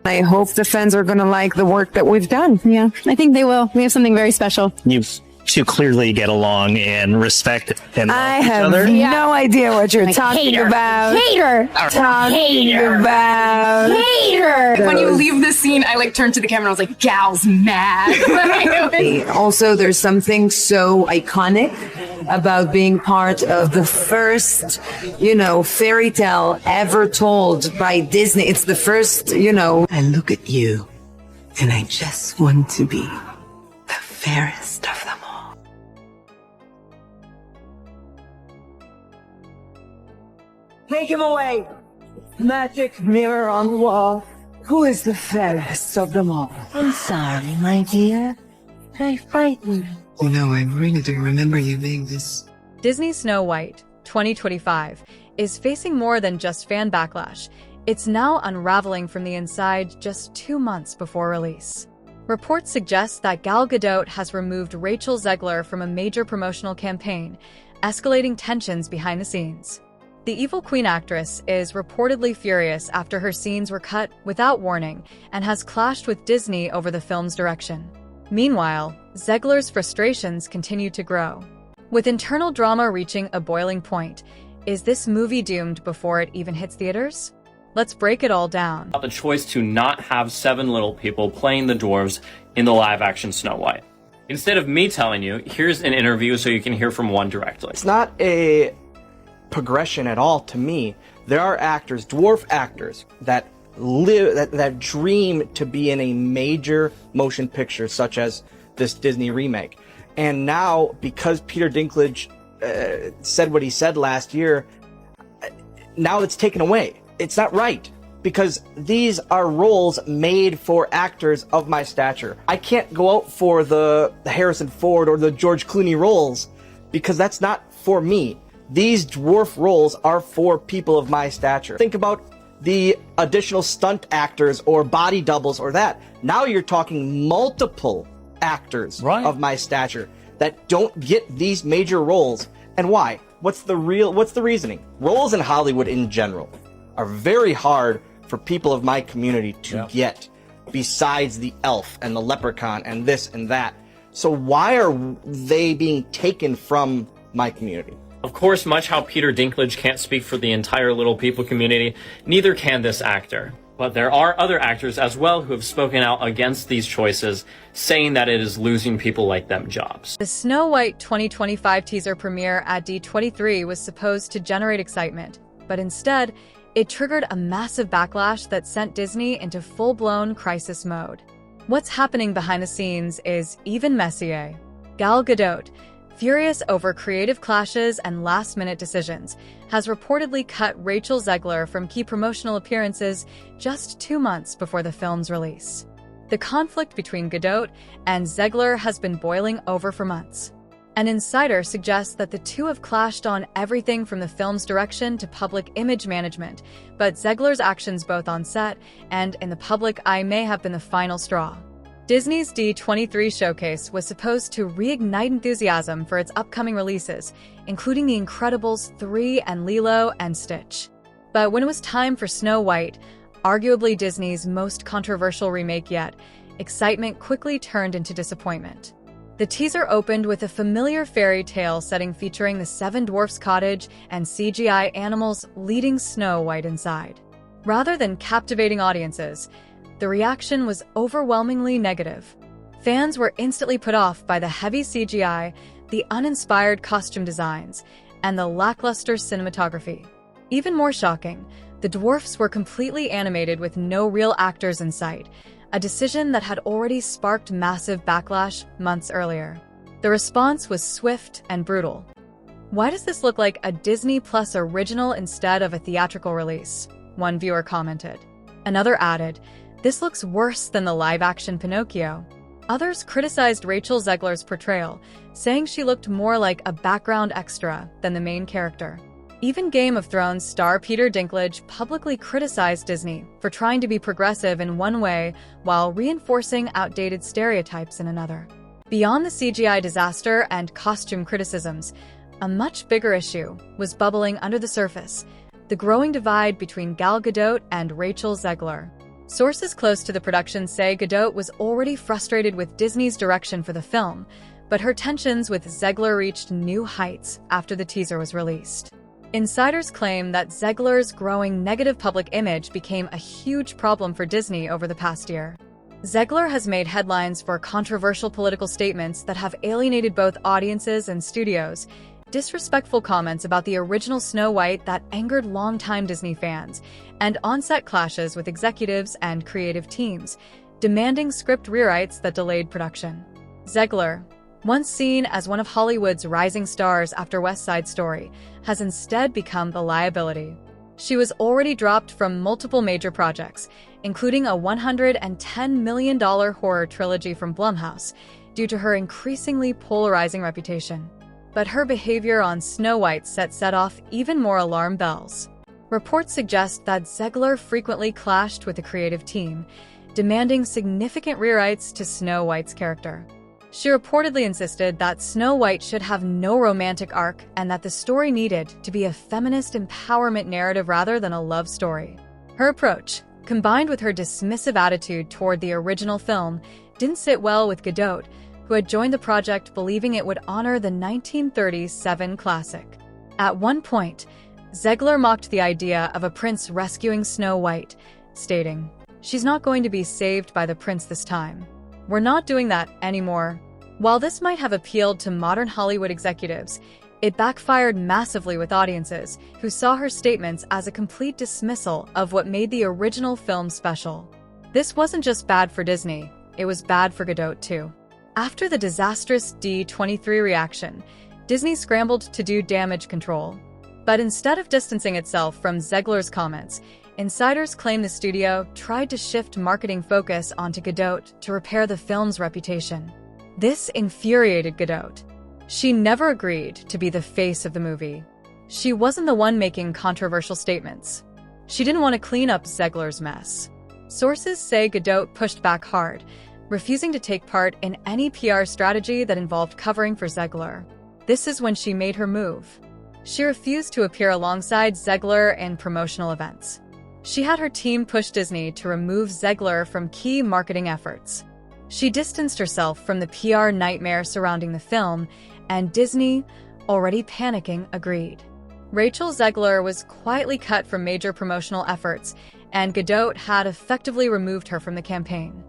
I hope the fans are going to like the work that we've done. Yeah, I think they will. We have something very special. You two clearly get along and respect and love I each have other. no idea what you're talking about. Hater! Talking about. Hater! When you leave the scene, I like turned to the camera and I was like, gal's mad. Also, there's something so iconic about being part of the first, fairy tale ever told by Disney. It's the first, I look at you and I just want to be the fairest of them all. Take him away. Magic mirror on the wall. Who is the fairest of them all? I'm sorry, my dear. I frightened you. I really do remember you being this. Disney's Snow White, 2025, is facing more than just fan backlash. It's now unraveling from the inside just 2 months before release. Reports suggest that Gal Gadot has removed Rachel Zegler from a major promotional campaign, escalating tensions behind the scenes. The Evil Queen actress is reportedly furious after her scenes were cut without warning and has clashed with Disney over the film's direction. Meanwhile, Zegler's frustrations continue to grow. With internal drama reaching a boiling point, is this movie doomed before it even hits theaters? Let's break it all down. The choice to not have 7 little people playing the dwarves in the live-action Snow White. Instead of me telling you, here's an interview so you can hear from one directly. It's not a progression at all to me. There are actors, dwarf actors, that that dream to be in a major motion picture such as this Disney remake. And now, because Peter Dinklage said what he said last year, now it's taken away. It's not right, because these are roles made for actors of my stature. I can't go out for the Harrison Ford or the George Clooney roles, because that's not for me. These dwarf roles are for people of my stature. Think about the additional stunt actors or body doubles or that. Now you're talking multiple actors of my stature that don't get these major roles. And why? What's the reasoning? Roles in Hollywood in general are very hard for people of my community to get, besides the elf and the leprechaun and this and that. So why are they being taken from my community? Of course, much how Peter Dinklage can't speak for the entire Little People community, neither can this actor. But there are other actors as well who have spoken out against these choices, saying that it is losing people like them jobs. The Snow White 2025 teaser premiere at D23 was supposed to generate excitement, but instead, it triggered a massive backlash that sent Disney into full-blown crisis mode. What's happening behind the scenes is even messier. Gal Gadot, furious over creative clashes and last-minute decisions, has reportedly cut Rachel Zegler from key promotional appearances just 2 months before the film's release. The conflict between Gadot and Zegler has been boiling over for months. An insider suggests that the two have clashed on everything from the film's direction to public image management, but Zegler's actions both on set and in the public eye may have been the final straw. Disney's D23 showcase was supposed to reignite enthusiasm for its upcoming releases, including The Incredibles 3 and Lilo and Stitch. But when it was time for Snow White, arguably Disney's most controversial remake yet, excitement quickly turned into disappointment. The teaser opened with a familiar fairy tale setting featuring the Seven Dwarfs cottage and CGI animals leading Snow White inside. Rather than captivating audiences, the reaction was overwhelmingly negative. Fans were instantly put off by the heavy CGI, the uninspired costume designs, and the lackluster cinematography. Even more shocking, the dwarfs were completely animated with no real actors in sight, a decision that had already sparked massive backlash months earlier. The response was swift and brutal. "Why does this look like a Disney Plus original instead of a theatrical release?" one viewer commented. Another added, "This looks worse than the live-action Pinocchio." Others criticized Rachel Zegler's portrayal, saying she looked more like a background extra than the main character. Even Game of Thrones star Peter Dinklage publicly criticized Disney for trying to be progressive in one way while reinforcing outdated stereotypes in another. Beyond the CGI disaster and costume criticisms, a much bigger issue was bubbling under the surface: the growing divide between Gal Gadot and Rachel Zegler. Sources close to the production say Gadot was already frustrated with Disney's direction for the film, but her tensions with Zegler reached new heights after the teaser was released. Insiders claim that Zegler's growing negative public image became a huge problem for Disney over the past year. Zegler has made headlines for controversial political statements that have alienated both audiences and studios, disrespectful comments about the original Snow White that angered longtime Disney fans, and on-set clashes with executives and creative teams, demanding script rewrites that delayed production. Zegler, once seen as one of Hollywood's rising stars after West Side Story, has instead become the liability. She was already dropped from multiple major projects, including a $110 million horror trilogy from Blumhouse, due to her increasingly polarizing reputation. But her behavior on Snow White set off even more alarm bells. Reports suggest that Zegler frequently clashed with the creative team, demanding significant rewrites to Snow White's character. She reportedly insisted that Snow White should have no romantic arc and that the story needed to be a feminist empowerment narrative rather than a love story. Her approach, combined with her dismissive attitude toward the original film, didn't sit well with Gadot, who had joined the project believing it would honor the 1937 classic. At one point, Zegler mocked the idea of a prince rescuing Snow White, stating, "She's not going to be saved by the prince this time. We're not doing that anymore." While this might have appealed to modern Hollywood executives, it backfired massively with audiences who saw her statements as a complete dismissal of what made the original film special. This wasn't just bad for Disney, it was bad for Gadot too. After the disastrous D23 reaction, Disney scrambled to do damage control. But instead of distancing itself from Zegler's comments, insiders claim the studio tried to shift marketing focus onto Gadot to repair the film's reputation. This infuriated Gadot. She never agreed to be the face of the movie. She wasn't the one making controversial statements. She didn't want to clean up Zegler's mess. Sources say Gadot pushed back hard, refusing to take part in any PR strategy that involved covering for Zegler. This is when she made her move. She refused to appear alongside Zegler in promotional events. She had her team push Disney to remove Zegler from key marketing efforts. She distanced herself from the PR nightmare surrounding the film, and Disney, already panicking, agreed. Rachel Zegler was quietly cut from major promotional efforts, and Gadot had effectively removed her from the campaign.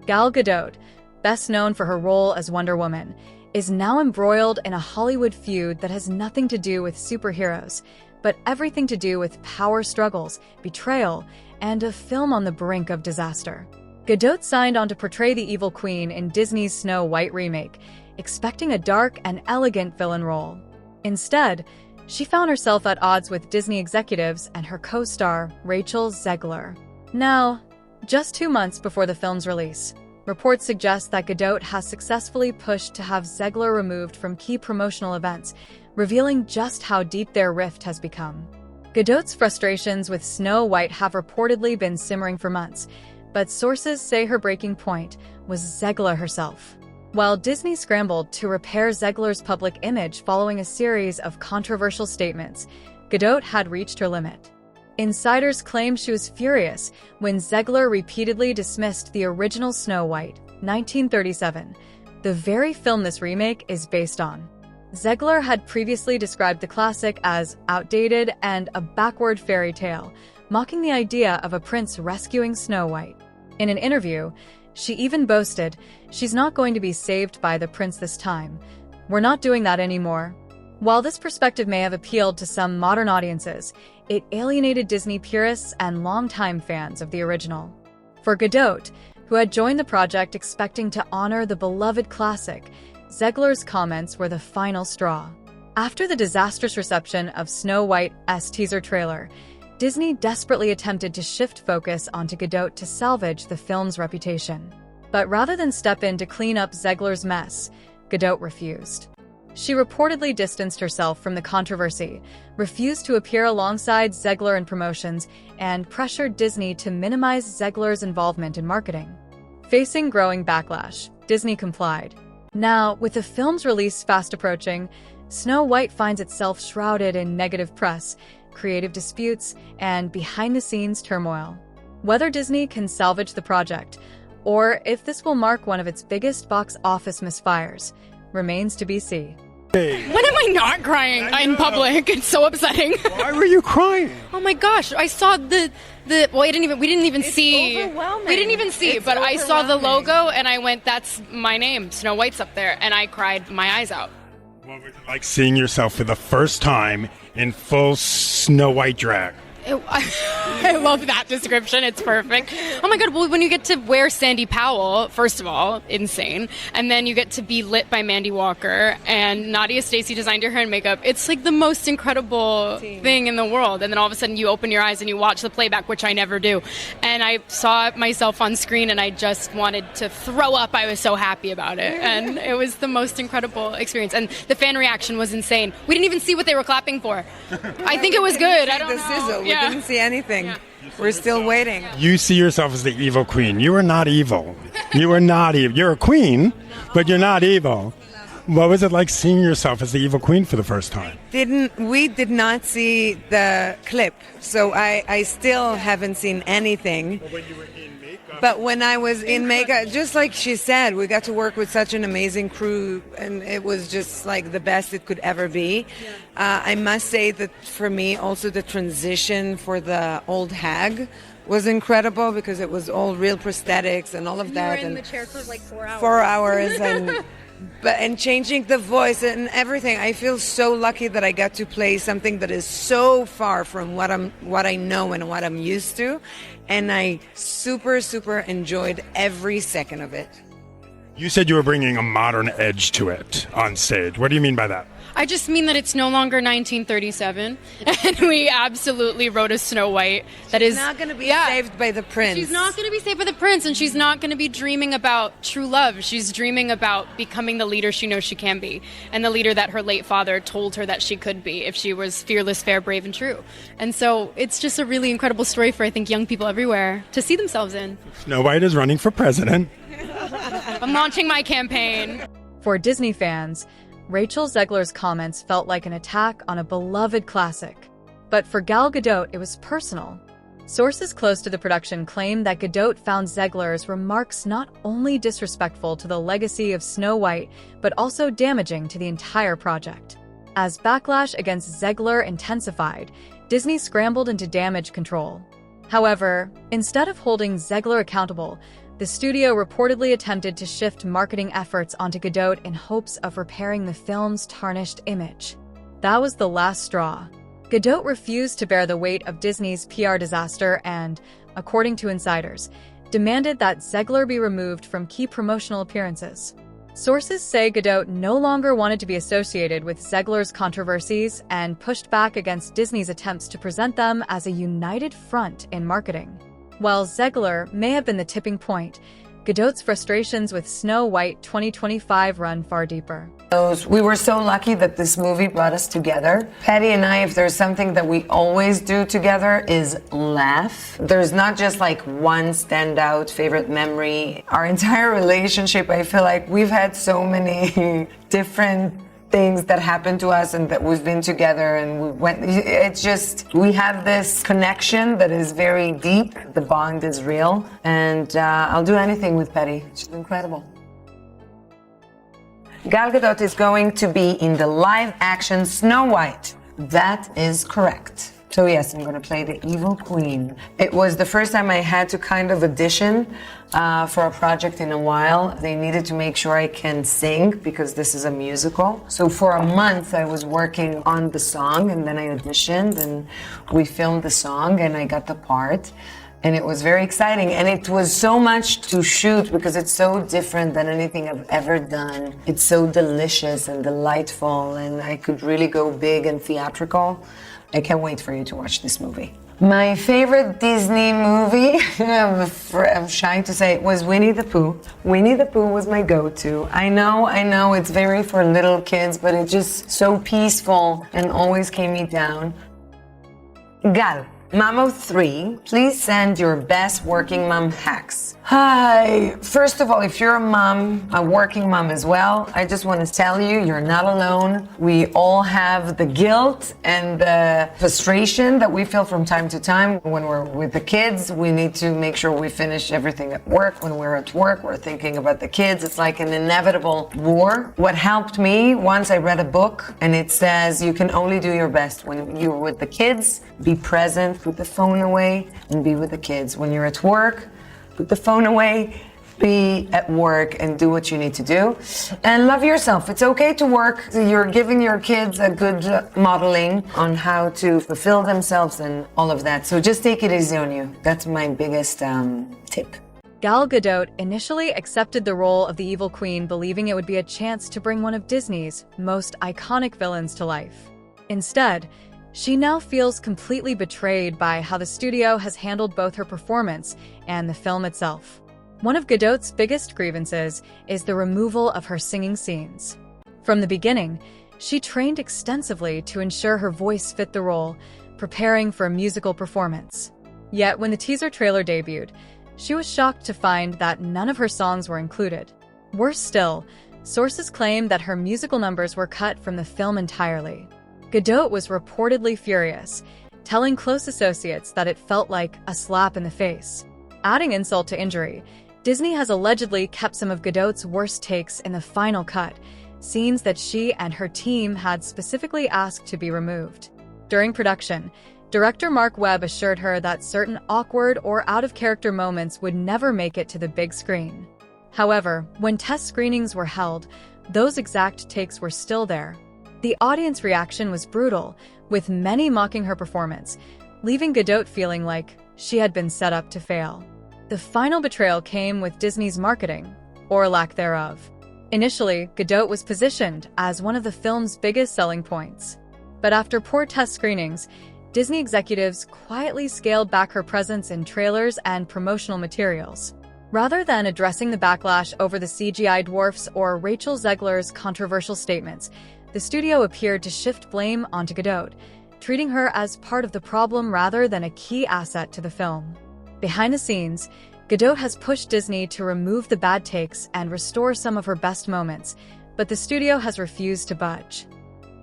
Gal Gadot, best known for her role as Wonder Woman, is now embroiled in a Hollywood feud that has nothing to do with superheroes, but everything to do with power struggles, betrayal, and a film on the brink of disaster. Gadot signed on to portray the evil queen in Disney's Snow White remake, expecting a dark and elegant villain role. Instead, she found herself at odds with Disney executives and her co-star, Rachel Zegler. Now, just 2 months before the film's release, reports suggest that Gadot has successfully pushed to have Zegler removed from key promotional events, revealing just how deep their rift has become. Gadot's frustrations with Snow White have reportedly been simmering for months, but sources say her breaking point was Zegler herself. While Disney scrambled to repair Zegler's public image following a series of controversial statements, Gadot had reached her limit. Insiders claim she was furious when Zegler repeatedly dismissed the original Snow White, 1937, the very film this remake is based on. Zegler had previously described the classic as outdated and a backward fairy tale, mocking the idea of a prince rescuing Snow White. In an interview, she even boasted, "She's not going to be saved by the prince this time. We're not doing that anymore." While this perspective may have appealed to some modern audiences, it alienated Disney purists and longtime fans of the original. For Gadot, who had joined the project expecting to honor the beloved classic, Zegler's comments were the final straw. After the disastrous reception of Snow White's teaser trailer, Disney desperately attempted to shift focus onto Gadot to salvage the film's reputation. But rather than step in to clean up Zegler's mess, Gadot refused. She reportedly distanced herself from the controversy, refused to appear alongside Zegler in promotions, and pressured Disney to minimize Zegler's involvement in marketing. Facing growing backlash, Disney complied. Now, with the film's release fast approaching, Snow White finds itself shrouded in negative press, creative disputes, and behind-the-scenes turmoil. Whether Disney can salvage the project, or if this will mark one of its biggest box office misfires, remains to be seen. When am I not crying in public? It's so upsetting. Why were you crying? Oh my gosh, I saw the well, we didn't even see. Overwhelming. We didn't even see, but I saw the logo and I went, that's my name, Snow White's up there, and I cried my eyes out. What was it like seeing yourself for the first time in full Snow White drag? I love that description. It's perfect. Oh my God. Well, when you get to wear Sandy Powell, first of all, insane. And then you get to be lit by Mandy Walker and Nadia Stacey designed your hair and makeup. It's like the most incredible thing in the world. And then all of a sudden you open your eyes and you watch the playback, which I never do. And I saw myself on screen and I just wanted to throw up. I was so happy about it. And it was the most incredible experience. And the fan reaction was insane. We didn't even see what they were clapping for. I think it was good. I don't know. We didn't see anything. We're still waiting. You see yourself as the evil queen. You are not evil. You are not evil. You're a queen, but you're not evil. What was it like seeing yourself as the evil queen for the first time? We did not see the clip, so I still haven't seen anything. But when I was in makeup, just like she said, we got to work with such an amazing crew, and it was just like the best it could ever be. I must say that for me, also the transition for the old hag was incredible because it was all real prosthetics and all of that. You were in the chair for like 4 hours. 4 hours and changing the voice and everything. I feel so lucky that I got to play something that is so far from what I know and what I'm used to, and I super enjoyed every second of it. You said you were bringing a modern edge to it on stage. What do you mean by that? I just mean that it's no longer 1937, and we absolutely wrote a Snow White that is not going to be saved by the prince. She's not going to be saved by the prince, and she's not going to be dreaming about true love. She's dreaming about becoming the leader she knows she can be, and the leader that her late father told her that she could be if she was fearless, fair, brave, and true. And so it's just a really incredible story for, I think, young people everywhere to see themselves in. Snow White is running for president. I'm launching my campaign. For Disney fans, Rachel Zegler's comments felt like an attack on a beloved classic. But for Gal Gadot, it was personal. Sources close to the production claim that Gadot found Zegler's remarks not only disrespectful to the legacy of Snow White, but also damaging to the entire project. As backlash against Zegler intensified, Disney scrambled into damage control. However, instead of holding Zegler accountable, the studio reportedly attempted to shift marketing efforts onto Gadot in hopes of repairing the film's tarnished image. That was the last straw. Gadot refused to bear the weight of Disney's PR disaster and, according to insiders, demanded that Zegler be removed from key promotional appearances. Sources say Gadot no longer wanted to be associated with Zegler's controversies and pushed back against Disney's attempts to present them as a united front in marketing. While Zegler may have been the tipping point, Gadot's frustrations with Snow White 2025 run far deeper. We were so lucky that this movie brought us together. Patty and I, if there's something that we always do together, is laugh. There's not just like one standout favorite memory. Our entire relationship, I feel like we've had so many different things that happened to us and that we've been together and we have this connection that is very deep. The bond is real, and I'll do anything with Patty. She's incredible. Gal Gadot is going to be in the live action Snow White. That is correct. So yes, I'm going to play the evil queen. It was the first time I had to kind of audition for a project in a while. They needed to make sure I can sing because this is a musical. So for a month I was working on the song, and then I auditioned and we filmed the song and I got the part. And it was very exciting, and it was so much to shoot because it's so different than anything I've ever done. It's so delicious and delightful, and I could really go big and theatrical. I can't wait for you to watch this movie. My favorite Disney movie, I'm shy to say, was Winnie the Pooh. Winnie the Pooh was my go-to. I know, it's very for little kids, but it's just so peaceful and always came me down. Gal. Mamo 3, please send your best working mom hacks. Hi. First of all, if you're a mom, a working mom as well, I just want to tell you, you're not alone. We all have the guilt and the frustration that we feel from time to time. When we're with the kids, we need to make sure we finish everything at work. When we're at work, we're thinking about the kids. It's like an inevitable war. What helped me, once I read a book, and it says you can only do your best when you're with the kids. Be present, put the phone away, and be with the kids. When you're at work, put the phone away, be at work, and do what you need to do. And love yourself. It's okay to work. You're giving your kids a good modeling on how to fulfill themselves and all of that. So just take it easy on you. That's my biggest tip. Gal Gadot initially accepted the role of the evil queen, believing it would be a chance to bring one of Disney's most iconic villains to life. Instead, she now feels completely betrayed by how the studio has handled both her performance and the film itself. One of Gadot's biggest grievances is the removal of her singing scenes. From the beginning, she trained extensively to ensure her voice fit the role, preparing for a musical performance. Yet when the teaser trailer debuted, she was shocked to find that none of her songs were included. Worse still, sources claim that her musical numbers were cut from the film entirely. Gadot was reportedly furious, telling close associates that it felt like a slap in the face. Adding insult to injury, Disney has allegedly kept some of Gadot's worst takes in the final cut, scenes that she and her team had specifically asked to be removed. During production, director Mark Webb assured her that certain awkward or out-of-character moments would never make it to the big screen. However, when test screenings were held, those exact takes were still there. The audience reaction was brutal, with many mocking her performance, leaving Gadot feeling like she had been set up to fail. The final betrayal came with Disney's marketing, or lack thereof. Initially, Gadot was positioned as one of the film's biggest selling points. But after poor test screenings, Disney executives quietly scaled back her presence in trailers and promotional materials. Rather than addressing the backlash over the CGI dwarfs or Rachel Zegler's controversial statements, the studio appeared to shift blame onto Gadot, treating her as part of the problem rather than a key asset to the film. Behind the scenes, Gadot has pushed Disney to remove the bad takes and restore some of her best moments, but the studio has refused to budge.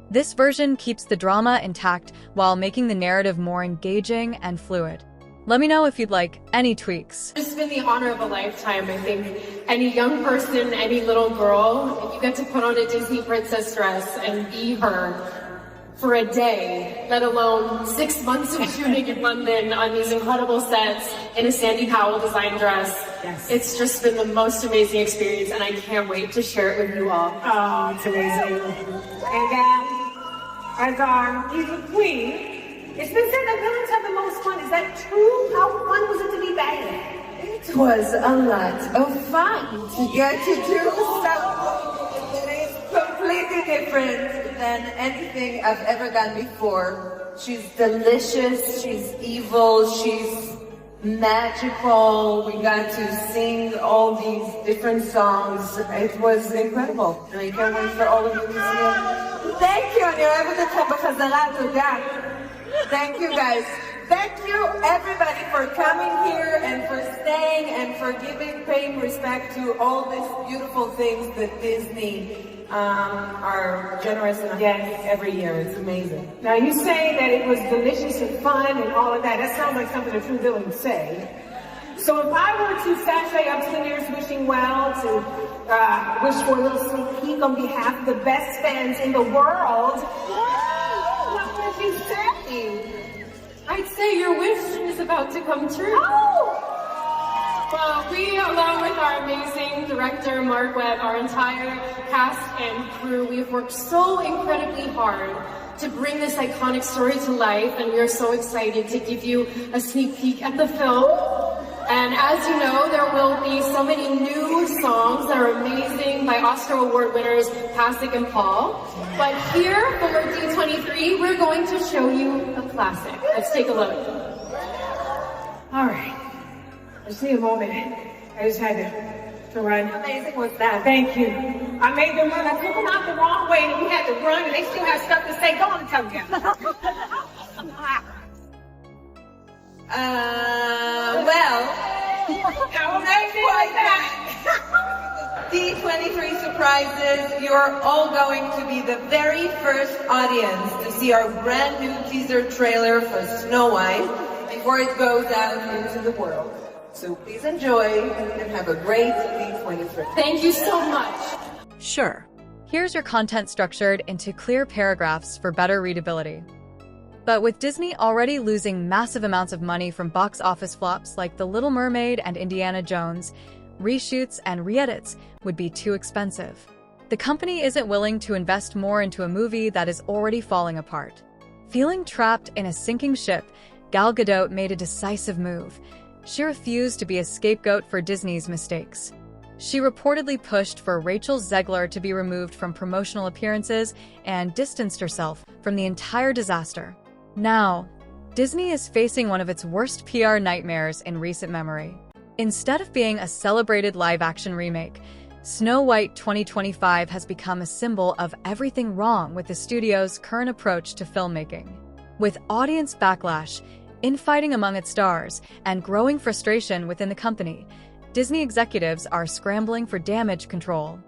This version keeps the drama intact while making the narrative more engaging and fluid. Let me know if you'd like any tweaks. It's been the honor of a lifetime. I think any young person, any little girl, if you get to put on a Disney princess dress and be her for a day, let alone 6 months of shooting in London on these incredible sets in a Sandy Powell design dress. Yes. It's just been the most amazing experience, and I can't wait to share it with you all. Oh, it's amazing. And as our evil queen, it's been said that villains have the most fun. Is that true? How fun was it to be bad? It was a lot of fun to get to do something that is completely different than anything I've ever done before. She's delicious, she's evil, she's magical. We got to sing all these different songs. It was incredible. And I can't wait for all of you to see it. Thank you. Thank you, guys. Thank you, everybody, for coming here and for staying and for paying respect to all these beautiful things that Disney are generous enough to get every year. It's amazing. Now, you say that it was delicious and fun and all of that. That sounds like something a true villain would say. So if I were to sashay up to the nearest wishing well to wish for a little sneak peek on behalf of the best fans in the world, what would you say? I'd say your wish is about to come true. Well, we, along with our amazing director, Mark Webb, our entire cast and crew, we've worked so incredibly hard to bring this iconic story to life, and we are so excited to give you a sneak peek at the film. And as you know, there will be so many new songs that are amazing by Oscar Award winners Pasek and Paul. But here for D23, we're going to show you a classic. Let's take a look. All right. Let's see a moment. I just had to run. How amazing was that? Thank you. I made them run. I took them out the wrong way, and we had to run, and they still have stuff to say. Go on and tell them. Well, How amazing was that? D23 surprises, you're all going to be the very first audience to see our brand new teaser trailer for Snow White before it goes out into the world. So please enjoy and have a great D23. Thank you so much. Sure. Here's your content structured into clear paragraphs for better readability. But with Disney already losing massive amounts of money from box office flops like The Little Mermaid and Indiana Jones, reshoots and re-edits would be too expensive. The company isn't willing to invest more into a movie that is already falling apart. Feeling trapped in a sinking ship, Gal Gadot made a decisive move. She refused to be a scapegoat for Disney's mistakes. She reportedly pushed for Rachel Zegler to be removed from promotional appearances and distanced herself from the entire disaster. Now, Disney is facing one of its worst PR nightmares in recent memory. Instead of being a celebrated live-action remake, Snow White 2025 has become a symbol of everything wrong with the studio's current approach to filmmaking. With audience backlash, infighting among its stars, and growing frustration within the company, Disney executives are scrambling for damage control.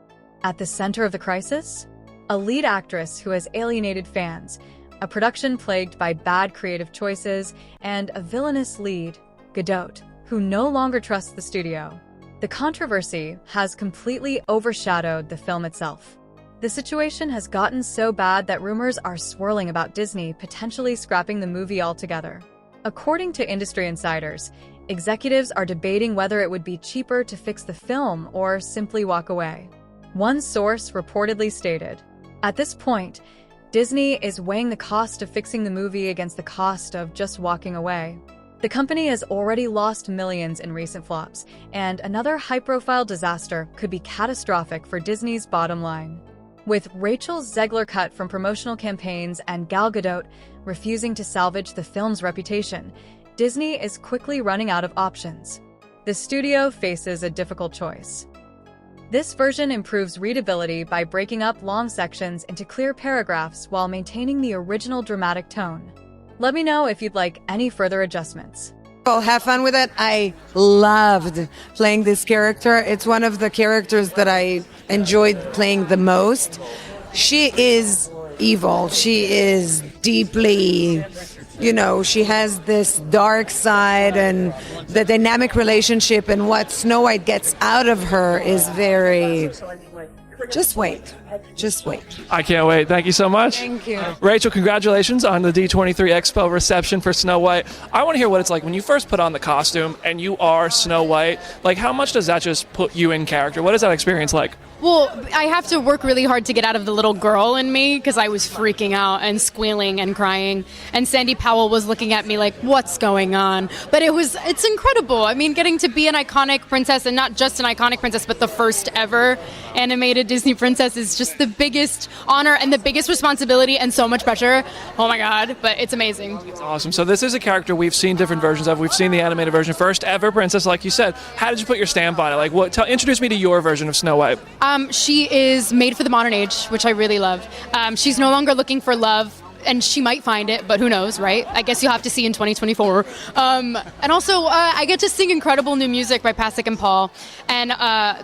At the center of the crisis? A lead actress who has alienated fans, a production plagued by bad creative choices, and a villainous lead, Gadot, who no longer trusts the studio. The controversy has completely overshadowed the film itself. The situation has gotten so bad that rumors are swirling about Disney potentially scrapping the movie altogether. According to industry insiders, executives are debating whether it would be cheaper to fix the film or simply walk away. One source reportedly stated, "At this point, Disney is weighing the cost of fixing the movie against the cost of just walking away." The company has already lost millions in recent flops, and another high-profile disaster could be catastrophic for Disney's bottom line. With Rachel Zegler cut from promotional campaigns and Gal Gadot refusing to salvage the film's reputation, Disney is quickly running out of options. The studio faces a difficult choice. This version improves readability by breaking up long sections into clear paragraphs while maintaining the original dramatic tone. Let me know if you'd like any further adjustments. Well, have fun with it. I loved playing this character. It's one of the characters that I enjoyed playing the most. She is evil. She is deeply, she has this dark side, and the dynamic relationship and what Snow White gets out of her is very... Just wait. Just wait. I can't wait. Thank you so much. Thank you. Rachel, congratulations on the D23 Expo reception for Snow White. I want to hear what it's like when you first put on the costume and you are Snow White. Like, how much does that just put you in character? What is that experience like? Well, I have to work really hard to get out of the little girl in me because I was freaking out and squealing and crying. And Sandy Powell was looking at me like, what's going on? But it's incredible. I mean, getting to be an iconic princess, and not just an iconic princess, but the first ever animated Disney princess, is just the biggest honor and the biggest responsibility and so much pressure. Oh my God, but it's amazing. It's awesome. So this is a character we've seen different versions of. We've seen the animated version, first ever princess, like you said. How did you put your stamp on it? Like, introduce me to your version of Snow White. She is made for the modern age, which I really love. She's no longer looking for love, and she might find it, but who knows, right? I guess you'll have to see in 2024. And also, I get to sing incredible new music by Pasek and Paul, and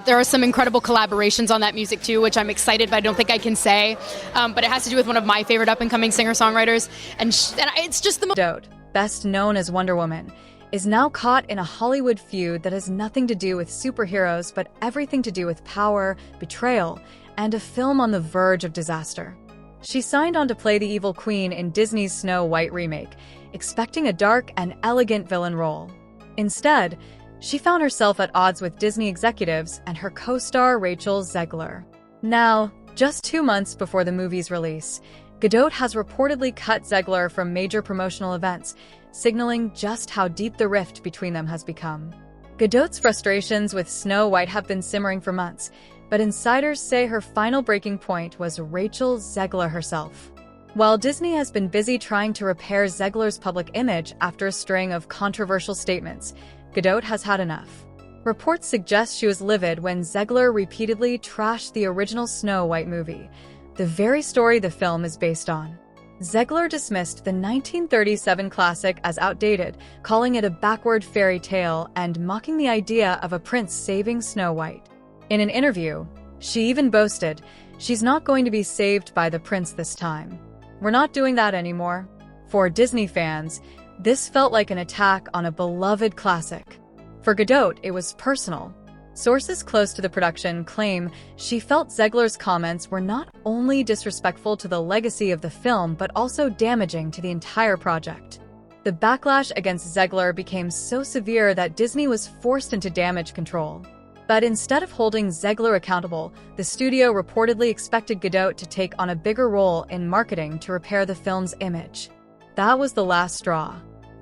there are some incredible collaborations on that music too, which I'm excited, but I don't think I can say. But it has to do with one of my favorite up-and-coming singer-songwriters, and it's just the most... Gadot, best known as Wonder Woman, is now caught in a Hollywood feud that has nothing to do with superheroes, but everything to do with power, betrayal, and a film on the verge of disaster. She signed on to play the evil queen in Disney's Snow White remake, expecting a dark and elegant villain role. Instead, she found herself at odds with Disney executives and her co-star Rachel Zegler. Now, just 2 months before the movie's release, Gadot has reportedly cut Zegler from major promotional events, signaling just how deep the rift between them has become. Gadot's frustrations with Snow White have been simmering for months, but insiders say her final breaking point was Rachel Zegler herself. While Disney has been busy trying to repair Zegler's public image after a string of controversial statements, Gadot has had enough. Reports suggest she was livid when Zegler repeatedly trashed the original Snow White movie, the very story the film is based on. Zegler dismissed the 1937 classic as outdated, calling it a backward fairy tale and mocking the idea of a prince saving Snow White. In an interview, she even boasted, "She's not going to be saved by the prince this time. We're not doing that anymore." For Disney fans, this felt like an attack on a beloved classic. For Gadot, it was personal. Sources close to the production claim she felt Zegler's comments were not only disrespectful to the legacy of the film but also damaging to the entire project. The backlash against Zegler became so severe that Disney was forced into damage control. But instead of holding Zegler accountable, the studio reportedly expected Gadot to take on a bigger role in marketing to repair the film's image. That was the last straw.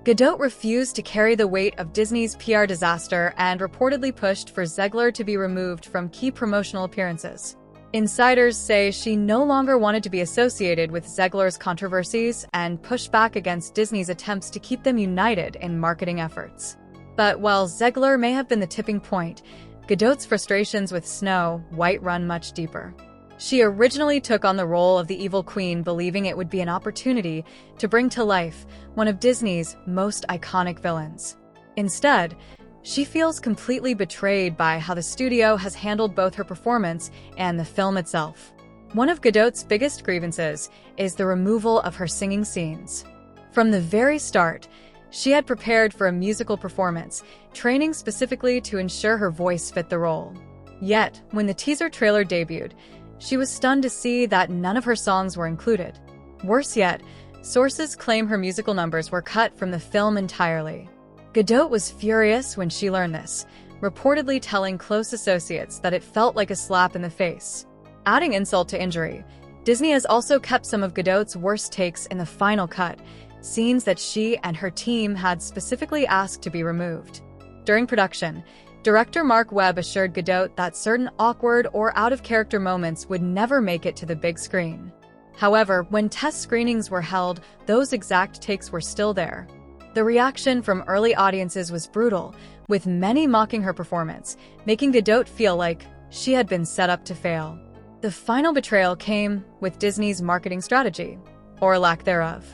Gadot refused to carry the weight of Disney's PR disaster and reportedly pushed for Zegler to be removed from key promotional appearances. Insiders say she no longer wanted to be associated with Zegler's controversies and pushed back against Disney's attempts to keep them united in marketing efforts. But while Zegler may have been the tipping point, Gadot's frustrations with Snow White run much deeper. She originally took on the role of the evil queen, believing it would be an opportunity to bring to life one of Disney's most iconic villains. Instead, she feels completely betrayed by how the studio has handled both her performance and the film itself. One of Gadot's biggest grievances is the removal of her singing scenes. From the very start, she had prepared for a musical performance, training specifically to ensure her voice fit the role. Yet, when the teaser trailer debuted, she was stunned to see that none of her songs were included. Worse yet, sources claim her musical numbers were cut from the film entirely. Gadot was furious when she learned this, reportedly telling close associates that it felt like a slap in the face. Adding insult to injury, Disney has also kept some of Gadot's worst takes in the final cut, scenes that she and her team had specifically asked to be removed. During production, director Mark Webb assured Gadot that certain awkward or out-of-character moments would never make it to the big screen. However, when test screenings were held, those exact takes were still there. The reaction from early audiences was brutal, with many mocking her performance, making Gadot feel like she had been set up to fail. The final betrayal came with Disney's marketing strategy, or lack thereof.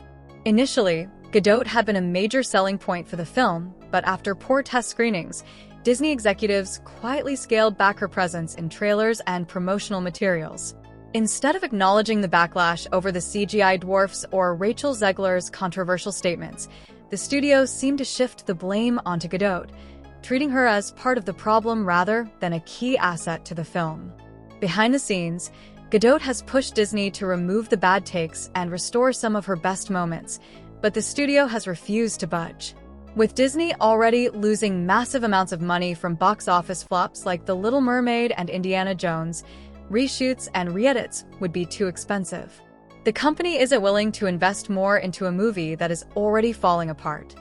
Initially, Gadot had been a major selling point for the film, but after poor test screenings, Disney executives quietly scaled back her presence in trailers and promotional materials. Instead of acknowledging the backlash over the CGI dwarfs or Rachel Zegler's controversial statements, the studio seemed to shift the blame onto Gadot, treating her as part of the problem rather than a key asset to the film. Behind the scenes, Gadot has pushed Disney to remove the bad takes and restore some of her best moments, but the studio has refused to budge. With Disney already losing massive amounts of money from box office flops like The Little Mermaid and Indiana Jones, reshoots and re-edits would be too expensive. The company isn't willing to invest more into a movie that is already falling apart.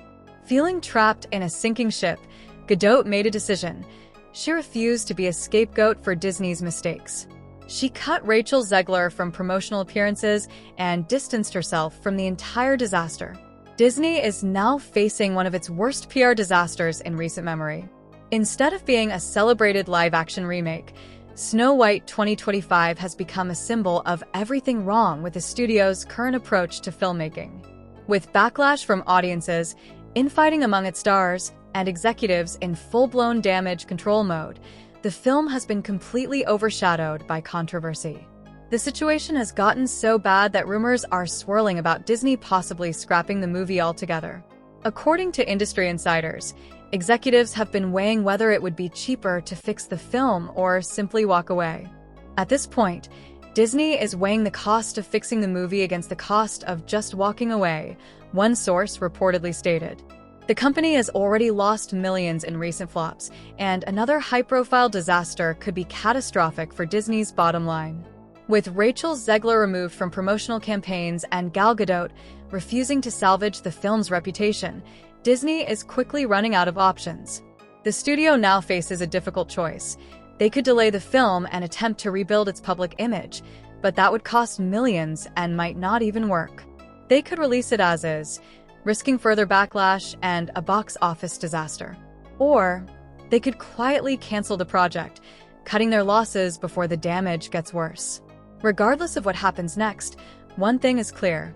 Feeling trapped in a sinking ship, Gadot made a decision. She refused to be a scapegoat for Disney's mistakes. She cut Rachel Zegler from promotional appearances and distanced herself from the entire disaster. Disney is now facing one of its worst PR disasters in recent memory. Instead of being a celebrated live-action remake, Snow White 2025 has become a symbol of everything wrong with the studio's current approach to filmmaking. With backlash from audiences, infighting among its stars, and executives in full-blown damage control mode, the film has been completely overshadowed by controversy. The situation has gotten so bad that rumors are swirling about Disney possibly scrapping the movie altogether. According to industry insiders, executives have been weighing whether it would be cheaper to fix the film or simply walk away. At this point, Disney is weighing the cost of fixing the movie against the cost of just walking away, one source reportedly stated. The company has already lost millions in recent flops, and another high-profile disaster could be catastrophic for Disney's bottom line. With Rachel Zegler removed from promotional campaigns and Gal Gadot refusing to salvage the film's reputation, Disney is quickly running out of options. The studio now faces a difficult choice. They could delay the film and attempt to rebuild its public image, but that would cost millions and might not even work. They could release it as is, risking further backlash and a box office disaster. Or they could quietly cancel the project, cutting their losses before the damage gets worse. Regardless of what happens next, one thing is clear.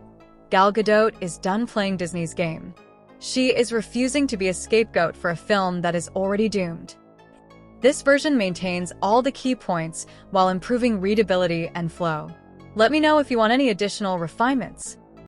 Gal Gadot is done playing Disney's game. She is refusing to be a scapegoat for a film that is already doomed. This version maintains all the key points while improving readability and flow. Let me know if you want any additional refinements.